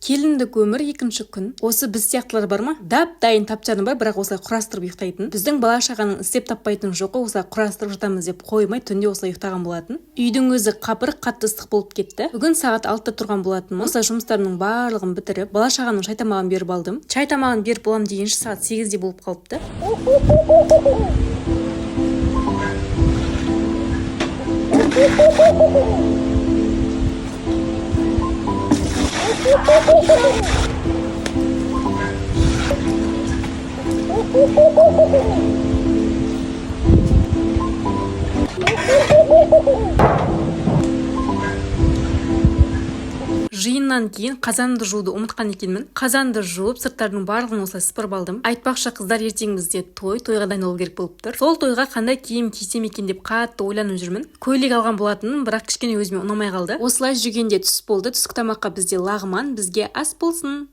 келіндік өмір екінші күн. Осы біз сияқтылар бар ма? Дайын тапчаны бар, бірақ осылай құрастырып ұйықтайтын. Біздің бала шағаның істеп таппайтын жоқы, осылай құрастырып жатамыз деп қоймай түнде осылай ұйықтаған болатын. Үйдің өзі қапырық қатты ыстық болып кетті. Бүгін сағат 6-та тұрған болатынмын. Осылай жұмыстарымның барлығын бітіріп, бала шағаның шай тамағын беріп алдым. Шай тамағын беріп болам дегенше сағат 8-де болып қалыпты. Жиыннан кейін қазанды жууды ұмытқан екенмін. Қазанды жуып, сырттардың барлығын осылай сыпырып алдым. Айтпақшы, қыздар ертең бізде тойға дайындалу керек болып тұр. Сол тойға қандай киім кисем екен деп қатты ойланып жүрмін. Көйлек алған болатынмын, бірақ кішкене өзіме ұнамай қалды. Осылай жүргенде түс болды. Түскі тамаққа бізде лағман, бізге ас болсын.